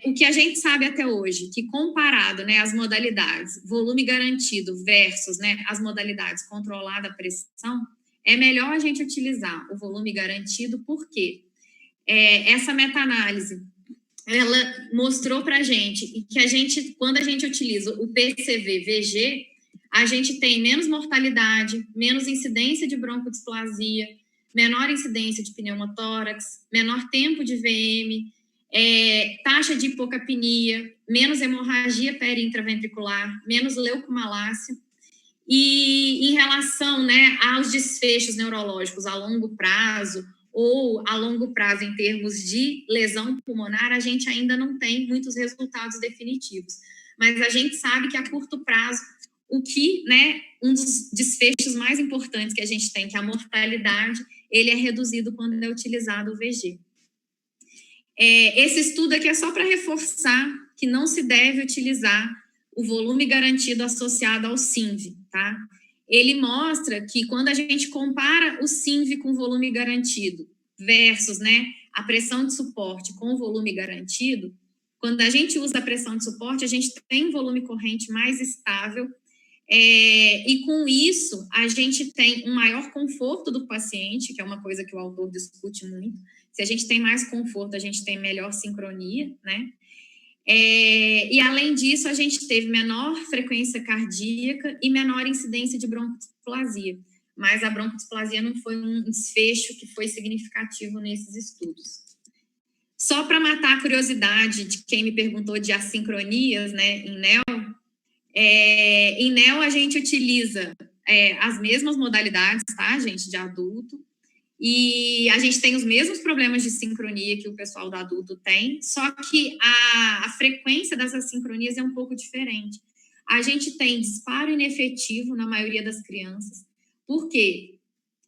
O que a gente sabe até hoje, que comparado, né, as modalidades volume garantido versus, né, as modalidades controlada pressão, é melhor a gente utilizar o volume garantido, porque essa meta-análise, ela mostrou para a gente que quando a gente utiliza o PCV-VG, a gente tem menos mortalidade, menos incidência de broncodisplasia, menor incidência de pneumotórax, menor tempo de VM, taxa de hipocapnia, menos hemorragia peri-intraventricular, menos leucomalácia. E em relação, né, aos desfechos neurológicos a longo prazo, ou a longo prazo em termos de lesão pulmonar, a gente ainda não tem muitos resultados definitivos. Mas a gente sabe que a curto prazo, né, um dos desfechos mais importantes que a gente tem, que é a mortalidade, ele é reduzido quando é utilizado o VG. Esse estudo aqui é só para reforçar que não se deve utilizar o volume garantido associado ao SINV, tá? Ele mostra que quando a gente compara o SINV com o volume garantido versus, né, a pressão de suporte com o volume garantido, quando a gente usa a pressão de suporte, a gente tem um volume corrente mais estável, e com isso a gente tem um maior conforto do paciente, que é uma coisa que o autor discute muito. Se a gente tem mais conforto, a gente tem melhor sincronia, né? E além disso, a gente teve menor frequência cardíaca e menor incidência de broncodisplasia. Mas a broncodisplasia não foi um desfecho que foi significativo nesses estudos. Só para matar a curiosidade de quem me perguntou de assincronias, né, em NEL, em NEL a gente utiliza as mesmas modalidades, tá, gente, de adulto, e a gente tem os mesmos problemas de sincronia que o pessoal do adulto tem, só que a frequência das assincronias é um pouco diferente. A gente tem disparo inefetivo na maioria das crianças, porque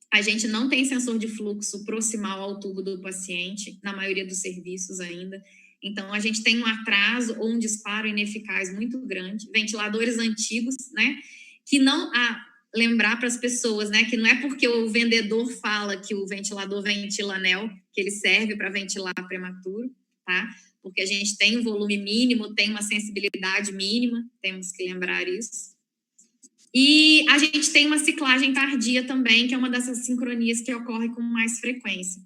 a gente não tem sensor de fluxo proximal ao tubo do paciente, na maioria dos serviços ainda. Então, a gente tem um atraso ou um disparo ineficaz muito grande. Ventiladores antigos, né, que não... lembrar para as pessoas, né, que não é porque o vendedor fala que o ventilador ventila NEL, que ele serve para ventilar prematuro, tá? Porque a gente tem um volume mínimo, tem uma sensibilidade mínima, temos que lembrar isso. E a gente tem uma ciclagem tardia também, que é uma dessas sincronias que ocorre com mais frequência.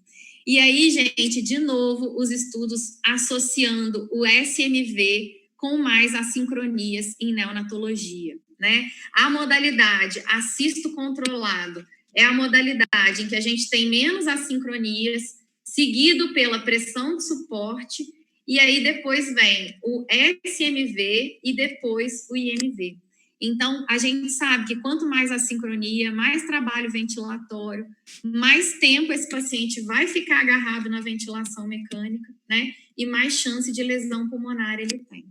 E aí, gente, de novo, os estudos associando o SMV com mais assincronias em neonatologia, né? A modalidade assisto controlado é a modalidade em que a gente tem menos assincronias, seguido pela pressão de suporte, e aí depois vem o SMV e depois o IMV. Então, a gente sabe que quanto mais assincronia, mais trabalho ventilatório, mais tempo esse paciente vai ficar agarrado na ventilação mecânica, né? E mais chance de lesão pulmonar ele tem.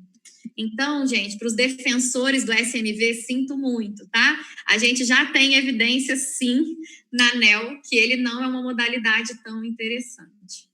Então, gente, para os defensores do SMV, sinto muito, tá? A gente já tem evidência, sim, na NEL, que ele não é uma modalidade tão interessante.